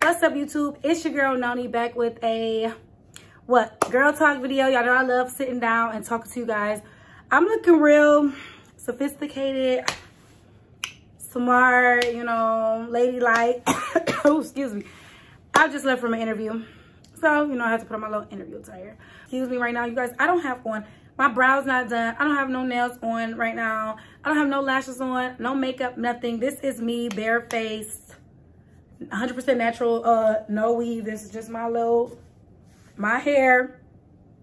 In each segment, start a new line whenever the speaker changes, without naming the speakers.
What's up, YouTube? It's your girl Noni back with a girl talk video. Y'all know I love sitting down and talking to you guys. I'm looking real sophisticated, smart, you know, ladylike. Oh, excuse me. I just left from an interview, so you know I have to put on my little interview attire. Excuse me right now, you guys. I don't have on. My brow's not done. I don't have no nails on right now. I don't have no lashes on, no makeup, nothing. This is me, barefaced. 100% natural, no weave. This is just my hair,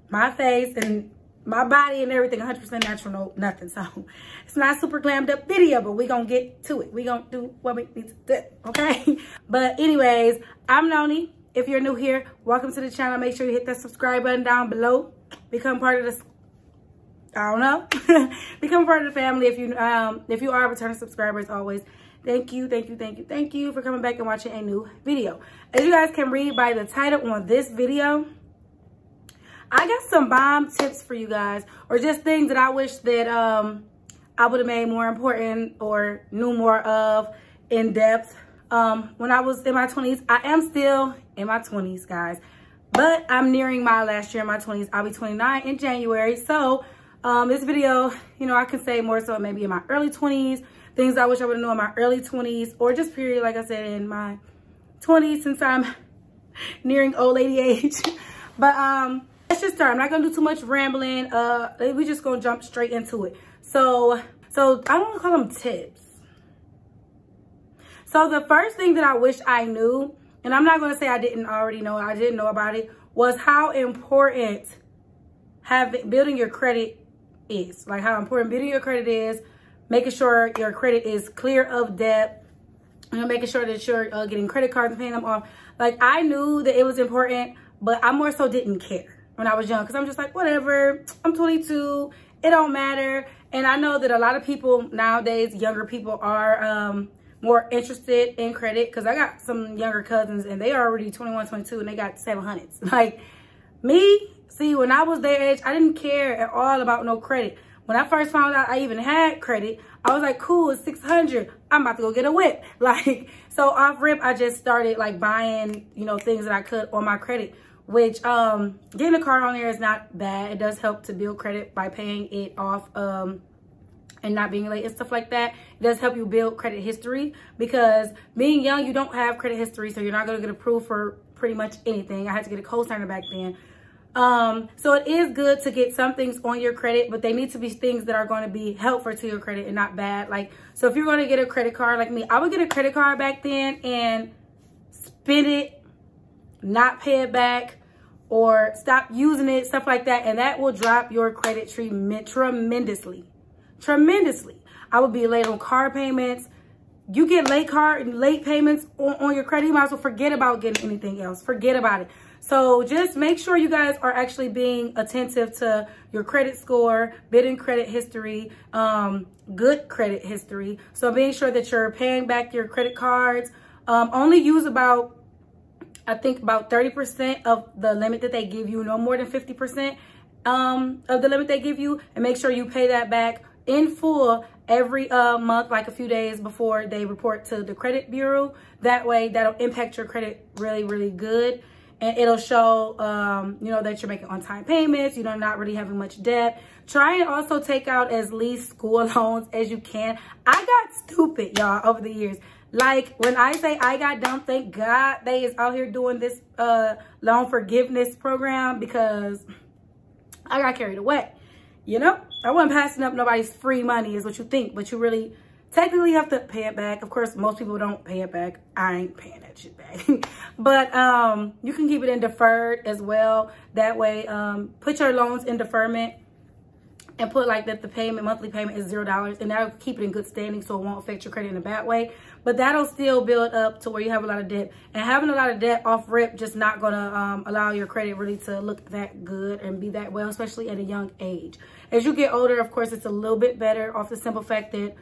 my face, and my body and everything. 100% natural, no nothing. So it's not super glammed up video, but we gonna get to it. We gonna do what we need to do, okay? But anyways, I'm Noni. If you're new here, welcome to the channel. Make sure you hit that subscribe button down below. Become part of this. I don't know. Become part of the family if you are a returning subscriber as always. Thank you for coming back and watching a new video. As you guys can read by the title on this video, I got some bomb tips for you guys, or just things that I wish that I would have made more important or knew more of in depth when I was in my 20s. I am still in my 20s, guys, but I'm nearing my last year in my 20s. I'll be 29 in January. So this video, you know, I can say more so maybe in my early 20s. Things I wish I would have known in my early 20s, or just period, like I said, in my 20s, since I'm nearing old lady age. But let's just start. I'm not gonna do too much rambling. We just gonna jump straight into it. So I don't want to call them tips. So the first thing that I wish I knew, and I'm not gonna say I didn't already know, I didn't know about it, was how important building your credit is. Like how important building your credit is. Making sure your credit is clear of debt, you know, making sure that you're getting credit cards and paying them off. Like, I knew that it was important, but I more so didn't care when I was young, because I'm just like, whatever, I'm 22, it don't matter. And I know that a lot of people nowadays, younger people, are more interested in credit, because I got some younger cousins and they are already 21, 22, and they got 700s. Like me, see, when I was their age, I didn't care at all about no credit. When I first found out I even had credit, I was like, cool, it's 600. I'm about to go get a whip. Like, so off rip, I just started like buying, you know, things that I could on my credit, which getting a card on there is not bad. It does help to build credit by paying it off and not being late and stuff like that. It does help you build credit history, because being young, you don't have credit history, so you're not going to get approved for pretty much anything. I had to get a co-signer back then. So it is good to get some things on your credit, but they need to be things that are going to be helpful to your credit and not bad. Like, so if you're going to get a credit card like me, I would get a credit card back then and spend it, not pay it back, or stop using it, stuff like that. And that will drop your credit tremendously. I would be late on car payments. You get late payments on your credit, you might as well forget about getting anything else. Forget about it. So just make sure you guys are actually being attentive to your credit score, building credit history, good credit history. So being sure that you're paying back your credit cards. Only use about, I think about 30% of the limit that they give you, no more than 50% of the limit they give you. And make sure you pay that back in full every month, like a few days before they report to the credit bureau. That way, that'll impact your credit really, really good. And it'll show, you know, that you're making on-time payments, you know, not really having much debt. Try and also take out as least school loans as you can. I got stupid, y'all, over the years. Like, when I say I got dumb, thank God they is out here doing this loan forgiveness program, because I got carried away. You know, I wasn't passing up nobody's free money is what you think, but you really technically have to pay it back. Of course, most people don't pay it back. I ain't paying that shit back. But you can keep it in deferred as well. That way, put your loans in deferment and put like that the monthly payment is $0, and that'll keep it in good standing, so it won't affect your credit in a bad way. But that'll still build up to where you have a lot of debt. And having a lot of debt off rip just not gonna allow your credit really to look that good and be that well, especially at a young age. As you get older, of course, it's a little bit better off the simple fact that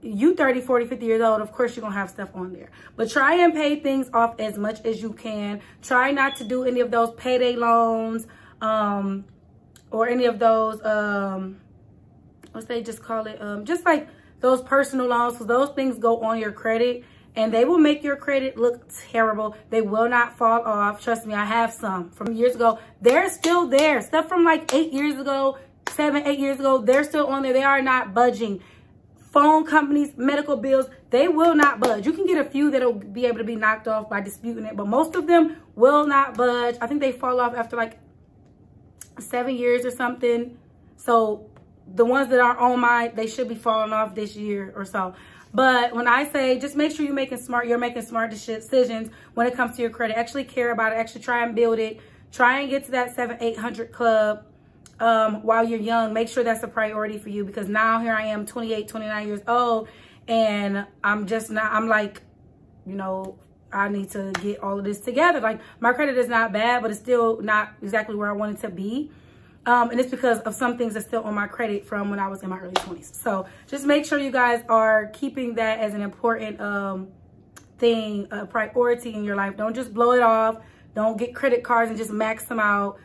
you 30, 40, 50 years old, of course you're gonna have stuff on there. But try and pay things off as much as you can. Try not to do any of those payday loans, or any of those, what's they just call it? Just like those personal loans, because those things go on your credit and they will make your credit look terrible. They will not fall off. Trust me, I have some from years ago. They're still there. Stuff from like 8 years ago, 7, 8 years ago, they're still on there. They are not budging. Phone companies, medical bills, they will not budge. You can get a few that'll be able to be knocked off by disputing it, but most of them will not budge. I think they fall off after like 7 years or something. So the ones that are on mine, they should be falling off this year or so. But when I say just make sure you're making smart decisions when it comes to your credit. Actually care about it. Actually try and build it. Try and get to that 700-800 club while you're young. Make sure that's a priority for you, because now here I am, 28, 29 years old, and I'm just not, I'm like, you know, I need to get all of this together. Like, my credit is not bad, but it's still not exactly where I want it to be. And it's because of some things that's still on my credit from when I was in my early 20s. So just make sure you guys are keeping that as an important thing, a priority in your life. Don't just blow it off. Don't get credit cards and just max them out.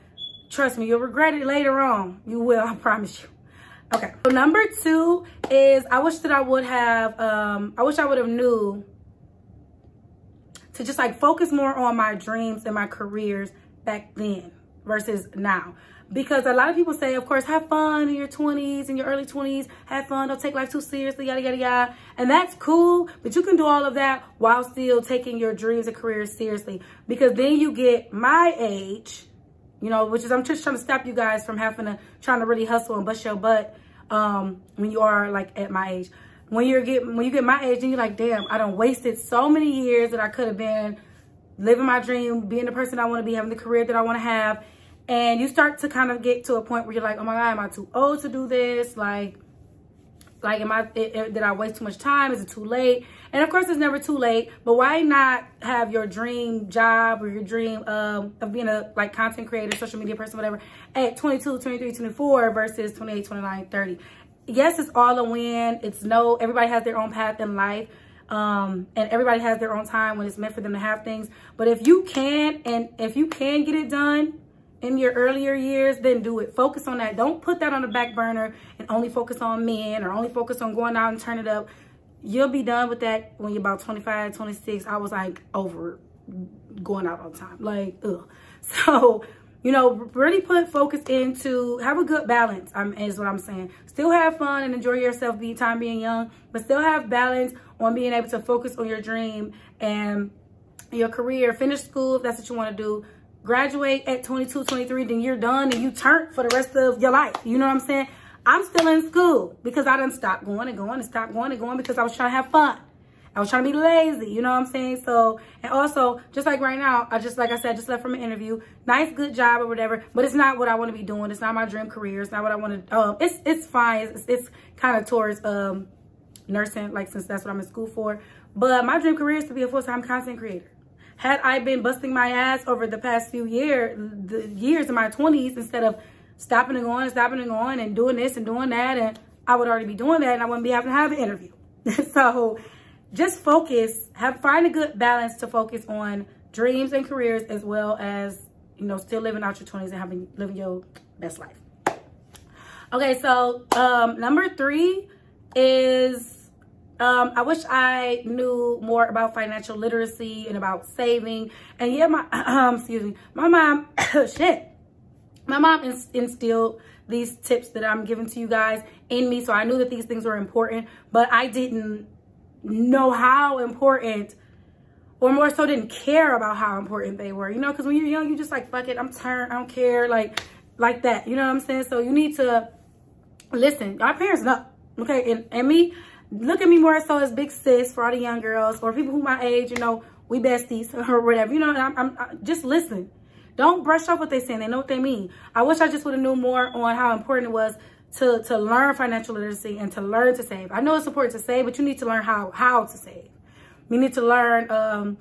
Trust me, you'll regret it later on. You will, I promise you. Okay, so number 2 is I wish that I would have, I wish I would have knew to just like focus more on my dreams and my careers back then versus now. Because a lot of people say, of course, have fun in your 20s, in your early 20s, have fun, don't take life too seriously, yada, yada, yada. And that's cool, but you can do all of that while still taking your dreams and careers seriously. Because then you get my age, you know, which is, I'm just trying to stop you guys from trying to really hustle and bust your butt when you are like at my age. When you get my age, then you're like, damn, I done wasted so many years that I could have been living my dream, being the person I want to be, having the career that I want to have. And you start to kind of get to a point where you're like, oh my God, am I too old to do this? Like did I waste too much time? Is it too late? And of course, it's never too late, but why not have your dream job or your dream of being a like content creator, social media person, whatever, at 22, 23, 24 versus 28, 29, 30. Yes, it's all a win. Everybody has their own path in life. And everybody has their own time when it's meant for them to have things. But if you can get it done in your earlier years, then do it. Focus on that. Don't put that on the back burner and only focus on men or only focus on going out and turn it up. You'll be done with that when you're about 25, 26. I was like over going out all the time. Like, ugh. So, you know, really put focus into, have a good balance, is what I'm saying. Still have fun and enjoy yourself, being young, but still have balance on being able to focus on your dream and your career. Finish school if that's what you want to do. Graduate at 22, 23, then you're done and you turn for the rest of your life. You know what I'm saying? I'm still in school because I done stopped going and going and stopped going and going because I was trying to have fun. I was trying to be lazy, you know what I'm saying? So, and also, just like right now, like I said, just left from an interview. Nice, good job or whatever, but it's not what I want to be doing. It's not my dream career. It's not what I want to, it's fine. It's kind of towards nursing, like, since that's what I'm in school for. But my dream career is to be a full-time content creator. Had I been busting my ass over the past few years, the years in my 20s, instead of stopping and going and doing this and doing that, and I would already be doing that and I wouldn't be having to have an interview. So just focus, find a good balance to focus on dreams and careers, as well as, you know, still living out your 20s and living your best life. Okay, so number 3 is, I wish I knew more about financial literacy and about saving. And yeah, my mom, my mom instilled these tips that I'm giving to you guys in me. So I knew that these things were important, but I didn't know how important, or more so didn't care about how important they were, you know, because when you're young, you just like, fuck it, I'm turned, I don't care, like that, you know what I'm saying? So you need to listen. Our parents know, okay? And me, look at me more so as big sis for all the young girls or people who my age, you know, we besties or whatever, you know, I'm just listen. Don't brush off what they're saying. They know what they mean. I wish I just would have knew more on how important it was to learn financial literacy and to learn to save. I know it's important to save, but you need to learn how to save. You need to learn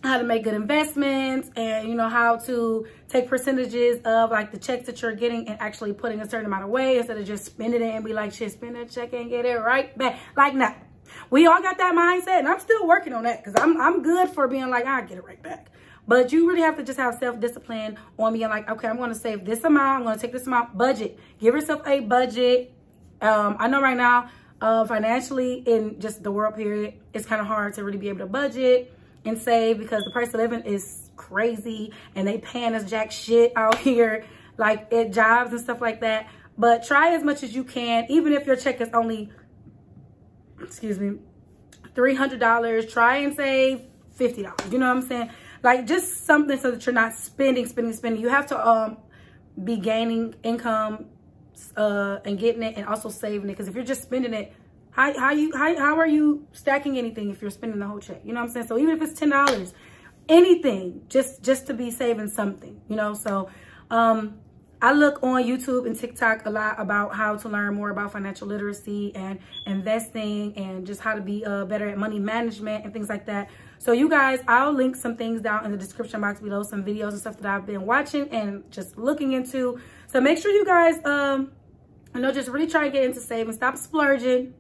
how to make good investments, and, you know, how to take percentages of like the checks that you're getting and actually putting a certain amount away instead of just spending it and be like, shit, spend that check and get it right back. Like, nah, we all got that mindset, and I'm still working on that because I'm good for being like, I'll get it right back. But you really have to just have self-discipline on being like, okay, I'm going to save this amount. I'm going to take this amount. Budget. Give yourself a budget. I know right now Financially, in just the world period, it's kind of hard to really be able to budget and save because the price of living is crazy and they paying us jack shit out here, like at jobs and stuff like that. But try as much as you can, even if your check is only, excuse me, $300, try and save $50. You know what I'm saying? Like just something so that you're not spending. You have to be gaining income and getting it and also saving it. Because if you're just spending it, how are you stacking anything if you're spending the whole check? You know what I'm saying? So even if it's $10, anything, just to be saving something, you know? So I look on YouTube and TikTok a lot about how to learn more about financial literacy and investing and just how to be better at money management and things like that. So you guys, I'll link some things down in the description box below, some videos and stuff that I've been watching and just looking into. So make sure you guys, you know, just really try and get into saving. Stop splurging.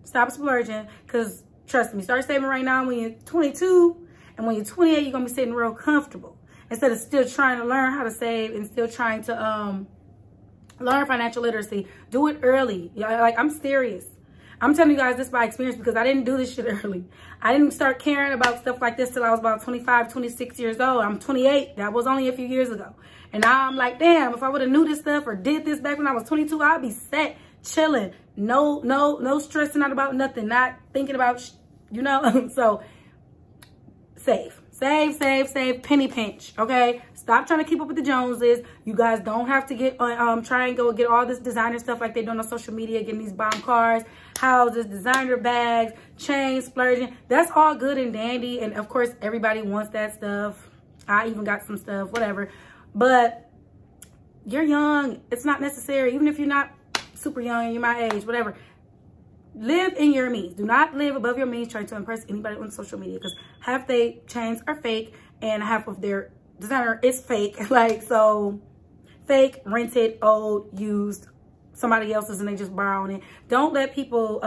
Stop splurging. Because trust me, start saving right now when you're 22. And when you're 28, you're going to be sitting real comfortable. Instead of still trying to learn how to save and still trying to learn financial literacy. Do it early. Like, I'm serious. I'm telling you guys this by experience because I didn't do this shit early. I didn't start caring about stuff like this till I was about 25, 26 years old. I'm 28. That was only a few years ago. And now I'm like, damn, if I would have knew this stuff or did this back when I was 22, I'd be set, chilling. No stressing out about nothing. Not thinking about, you know. So, save. Save, penny pinch, okay? Stop trying to keep up with the Joneses. You guys don't have to get try and go get all this designer stuff like they're doing on social media, getting these bomb cars, houses, designer bags, chains, splurging. That's all good and dandy, and of course, everybody wants that stuff. I even got some stuff, whatever. But you're young. It's not necessary. Even if you're not super young, you're my age, whatever. Live in your means. Do not live above your means trying to impress anybody on social media because half their chains are fake and half of their designer is fake. Like, so fake, rented, old, used, somebody else's and they just borrowing it. Don't let people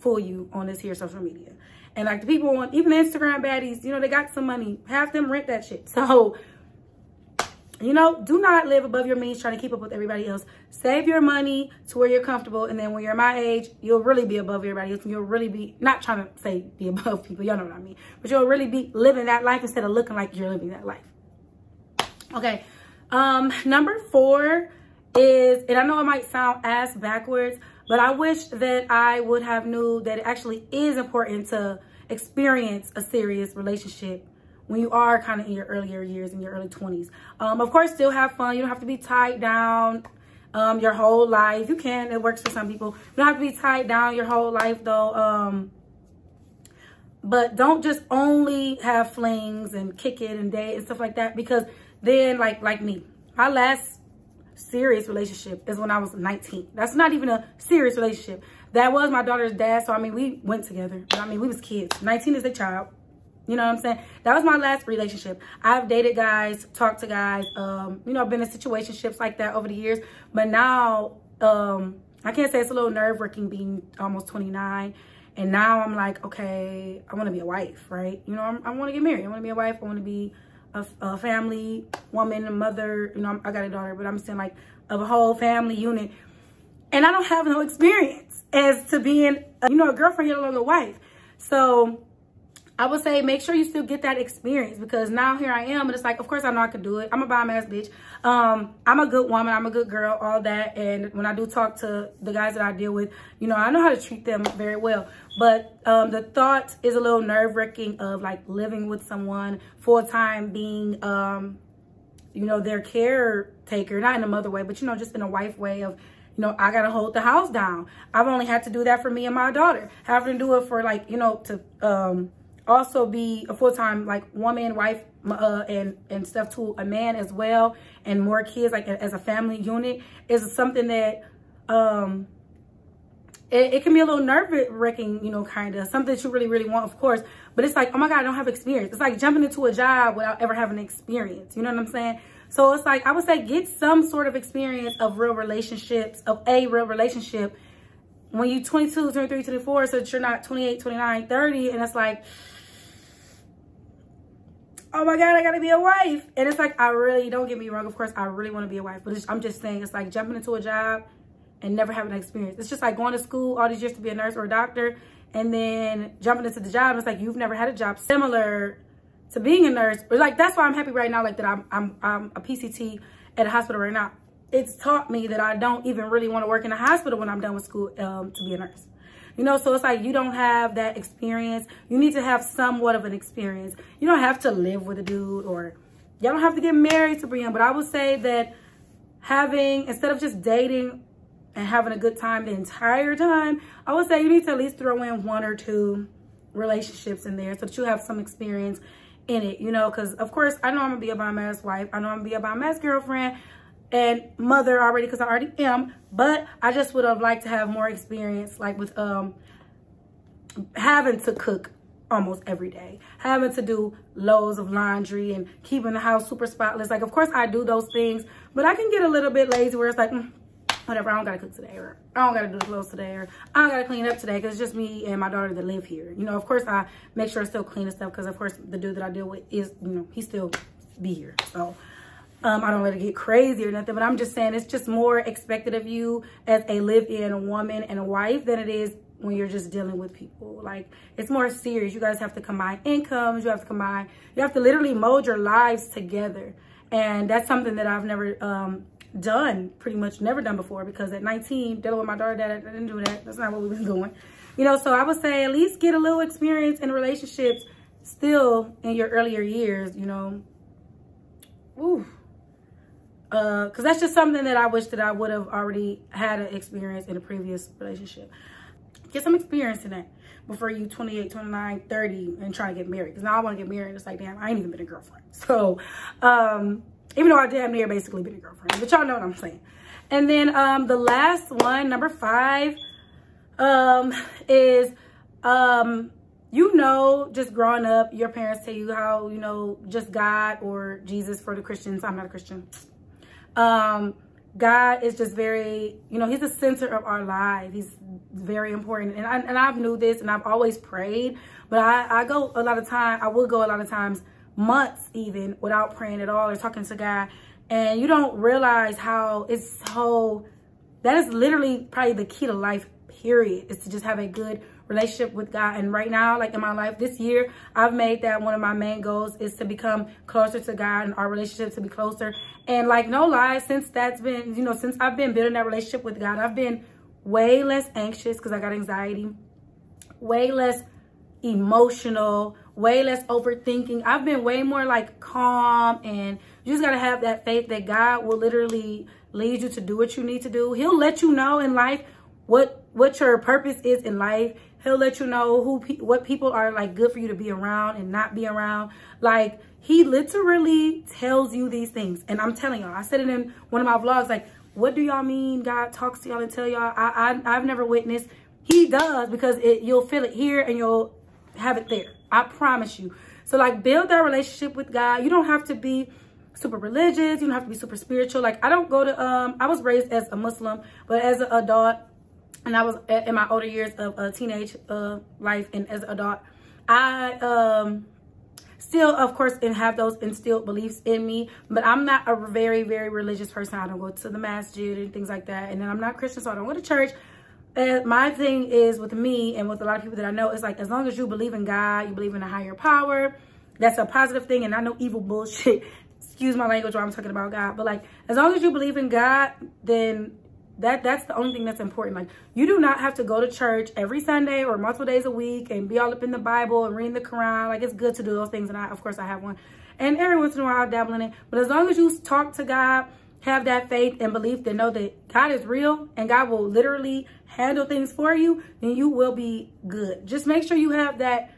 fool you on this here social media. And like the people on even Instagram baddies, you know, they got some money. Half them rent that shit. So, you know, do not live above your means trying to keep up with everybody else. Save your money to where you're comfortable. And then when you're my age, you'll really be above everybody else. And you'll really be, not trying to say be above people. Y'all know what I mean. But you'll really be living that life instead of looking like you're living that life. Okay. Number 4 is, and I know it might sound ass backwards, but I wish that I would have knew that it actually is important to experience a serious relationship when you are kind of in your earlier years, in your early 20s. Of course, still have fun. You don't have to be tied down your whole life. You can. It works for some people. You don't have to be tied down your whole life, though. But don't just only have flings and kick it and date and stuff like that. Because then, like me, my last serious relationship is when I was 19. That's not even a serious relationship. That was my daughter's dad. So, I mean, we went together. But, I mean, we was kids. 19 is a child. You know what I'm saying? That was my last relationship. I've dated guys, talked to guys, you know, been in situationships like that over the years. But now, I can't say it's a little nerve-wracking being almost 29. And now I'm like, okay, I want to be a wife, right? You know, I want to get married. I want to be a wife. I want to be a family woman, a mother. You know, I got a daughter, but I'm saying like of a whole family unit. And I don't have no experience as to being, you know, a girlfriend, yet alone a wife. So I would say make sure you still get that experience because now here I am and it's like, of course I know I can do it. I'm a bomb ass bitch. I'm a good woman. I'm a good girl, all that. And when I do talk to the guys that I deal with, you know, I know how to treat them very well. But the thought is a little nerve-wracking of like living with someone full-time, being, you know, their caretaker, not in a mother way, but, you know, just in a wife way of, you know, I got to hold the house down. I've only had to do that for me and my daughter. Having to do it for like, you know, to, also be a full-time like woman, wife, and stuff to a man as well, and more kids like as a family unit is something that it can be a little nerve-wracking, you know, kind of something that you really want, of course, but it's like, oh my God, I don't have experience. It's like jumping into a job without ever having experience. You know what I'm saying? So it's like, I would say get some sort of experience of real relationships, of a real relationship when you're 22, 23, 24, so that you're not 28, 29, 30, and it's like, oh my God, I gotta be a wife. And it's like, I really, don't get me wrong, of course, I really want to be a wife. But I'm just saying, it's like jumping into a job and never having an experience. It's just like going to school all these years to be a nurse or a doctor and then jumping into the job. It's like you've never had a job similar to being a nurse. Or like, that's why I'm happy right now, like that I'm a PCT at a hospital right now. It's taught me that I don't even really want to work in a hospital when I'm done with school to be a nurse. You know, so it's like you don't have that experience. You need to have somewhat of an experience. You don't have to live with a dude, or you don't have to get married to Brian. But I would say that instead of just dating and having a good time the entire time, I would say you need to at least throw in 1 or 2 relationships in there so that you have some experience in it, you know, because of course I know I'm gonna be a bomb ass wife. I know I'm gonna be a bomb ass girlfriend and mother already, because I already am, but I just would have liked to have more experience, like with having to cook almost every day, having to do loads of laundry and keeping the house super spotless. Like, of course I do those things, but I can get a little bit lazy where it's like, whatever, I don't gotta cook today, or I don't gotta do the clothes today, or I don't gotta clean up today because it's just me and my daughter that live here. You know, of course I make sure I still clean and stuff because of course the dude that I deal with is, you know, he still be here. So I don't let it get crazy or nothing, but I'm just saying it's just more expected of you as a live-in woman and a wife than it is when you're just dealing with people. Like, it's more serious. You guys have to combine incomes. You have to literally mold your lives together. And that's something that I've never done, pretty much never done before, because at 19, dealing with my daughter, I didn't do that. That's not what we was doing. You know, so I would say at least get a little experience in relationships still in your earlier years, you know. Ooh. Because that's just something that I wish that I would have already had an experience in a previous relationship. Get some experience in that before you 28, 29, 30 and try to get married. Because now I want to get married. It's like, damn, I ain't even been a girlfriend. So, even though I damn near basically been a girlfriend. But y'all know what I'm saying. And then the last one, number 5, is, you know, just growing up, your parents tell you how, you know, just God or Jesus for the Christians. I'm not a Christian. God is just very, you know, he's the center of our life. He's very important. And I've knew this and I've always prayed, but I will go a lot of times, months even, without praying at all or talking to God. And you don't realize how that is literally probably the key to life, period, is to just have a good relationship with God. And right now, like in my life this year, I've made that one of my main goals is to become closer to God and our relationship to be closer. And like, no lie, since that's been, you know, since I've been building that relationship with God, I've been way less anxious because I got anxiety, way less emotional, way less overthinking. I've been way more like calm, and you just got to have that faith that God will literally lead you to do what you need to do. He'll let you know in life what your purpose is in life. He'll let you know what people are like good for you to be around and not be around. Like, he literally tells you these things. And I'm telling y'all, I said it in one of my vlogs, like, what do y'all mean God talks to y'all and tell y'all? I've never witnessed. He does, because you'll feel it here and you'll have it there. I promise you. So like, build that relationship with God. You don't have to be super religious. You don't have to be super spiritual. Like, I don't go to, I was raised as a Muslim, but as an adult, and I was in my older years of teenage life, and as an adult, I still, of course, have those instilled beliefs in me, but I'm not a very, very religious person. I don't go to the masjid and things like that. And then I'm not Christian, so I don't go to church. And my thing is with me and with a lot of people that I know, it's like, as long as you believe in God, you believe in a higher power, that's a positive thing. And I know evil bullshit, excuse my language while I'm talking about God, but like, as long as you believe in God, then that's the only thing that's important. Like, you do not have to go to church every Sunday or multiple days a week and be all up in the Bible and reading the Quran. Like, it's good to do those things, and of course I have one, and every once in a while I'll dabble in it. But as long as you talk to God, have that faith and belief, that know that God is real and God will literally handle things for you, then you will be good. Just make sure you have that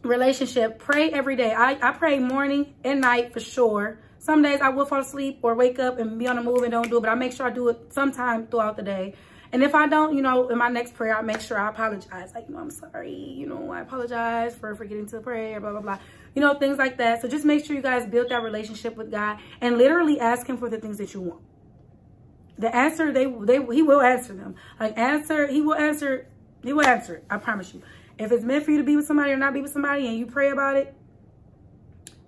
relationship. Pray every day. I pray morning and night for sure. Some days I will fall asleep or wake up and be on the move and don't do it, but I make sure I do it sometime throughout the day. And if I don't, you know, in my next prayer, I make sure I apologize. Like, you know, I'm sorry, you know, I apologize for forgetting to pray, or blah, blah, blah. You know, things like that. So just make sure you guys build that relationship with God and literally ask him for the things that you want. The answer, he will answer them. Like, he will answer it. I promise you. If it's meant for you to be with somebody or not be with somebody and you pray about it,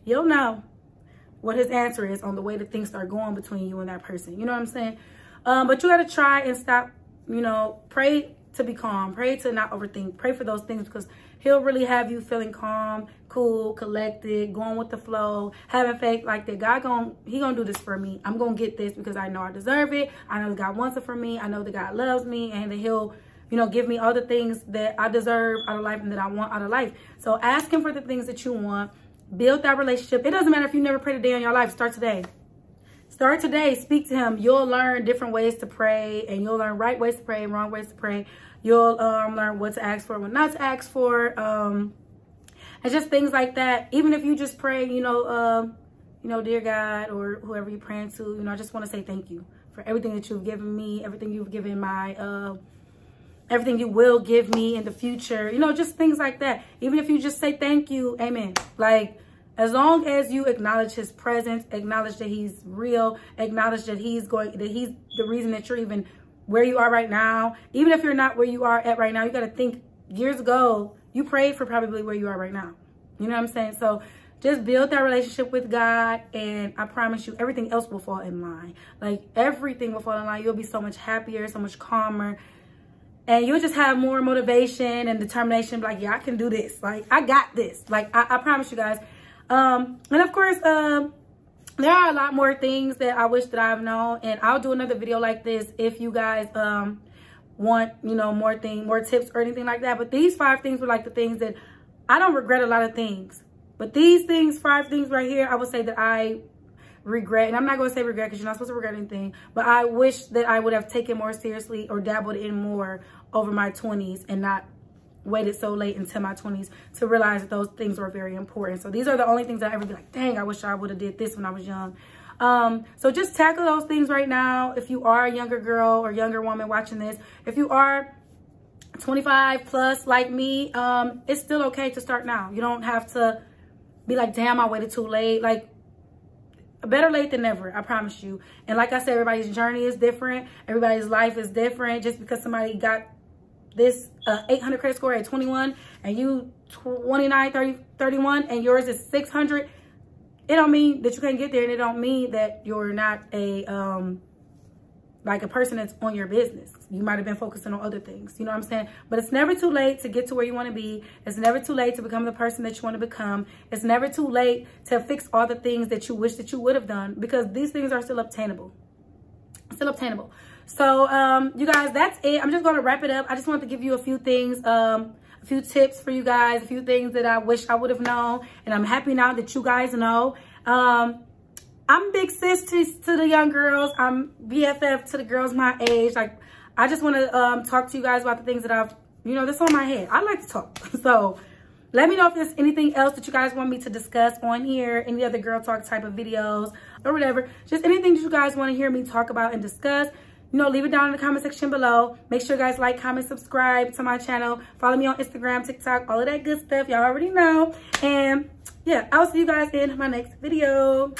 you'll know what his answer is on the way that things start going between you and that person. You know what I'm saying? But you got to try and stop, you know, pray to be calm. Pray to not overthink. Pray for those things, because he'll really have you feeling calm, cool, collected, going with the flow, having faith like that. He gonna do this for me. I'm gonna get this because I know I deserve it. I know that God wants it for me. I know that God loves me, and that he'll, you know, give me all the things that I deserve out of life and that I want out of life. So ask him for the things that you want. Build that relationship. It doesn't matter if you never prayed a day in your life. Start today. Start today. Speak to him. You'll learn different ways to pray, and you'll learn right ways to pray, wrong ways to pray. You'll learn what to ask for, what not to ask for, and just things like that. Even if you just pray, you know, dear God, or whoever you're praying to, you know, I just want to say thank you for everything that you've given me, everything you've given my, everything you will give me in the future, you know, just things like that. Even if you just say thank you, amen. Like, as long as you acknowledge his presence, acknowledge that he's real, acknowledge that he's the reason that you're even where you are right now. Even if you're not where you are at right now, you got to think years ago, you prayed for probably where you are right now. You know what I'm saying? So just build that relationship with God, and I promise you everything else will fall in line. Like, everything will fall in line. You'll be so much happier, so much calmer, and you'll just have more motivation and determination. Like, yeah, I can do this. Like, I got this. Like, I promise you guys. And of course, there are a lot more things that I wish that I've known, and I'll do another video like this if you guys want, you know, more tips or anything like that. But these 5 things were like the things that I don't regret. A lot of things, but these things, 5 things right here, I would say that I regret. And I'm not going to say regret, because you're not supposed to regret anything, but I wish that I would have taken more seriously or dabbled in more over my 20s, and not waited so late into my 20s to realize that those things were very important. So these are the only things that I ever be like, dang, I wish I would have did this when I was young. So just tackle those things right now. If you are a younger girl or younger woman watching this, if you are 25 plus like me, it's still okay to start now. You don't have to be like, damn, I waited too late. Like, better late than never, I promise you. And like I said, everybody's journey is different. Everybody's life is different. Just because somebody got this 800 credit score at 21 and you 29, 30, 31 and yours is 600, it don't mean that you can't get there, and it don't mean that you're not a like a person that's on your business. You might have been focusing on other things, you know what I'm saying? But it's never too late to get to where you want to be. It's never too late to become the person that you want to become. It's never too late to fix all the things that you wish that you would have done, because these things are still obtainable. Still obtainable. So, you guys, that's it. I'm just going to wrap it up. I just wanted to give you a few things, a few tips for you guys, a few things that I wish I would have known. And I'm happy now that you guys know. I'm big sis to the young girls. I'm BFF to the girls my age. Like, I just want to talk to you guys about the things that I've, you know, that's on my head. I like to talk. So let me know if there's anything else that you guys want me to discuss on here, any other girl talk type of videos or whatever. Just anything that you guys want to hear me talk about and discuss. You know, leave it down in the comment section below. Make sure you guys like, comment, subscribe to my channel. Follow me on Instagram, TikTok, all of that good stuff. Y'all already know. And yeah, I'll see you guys in my next video.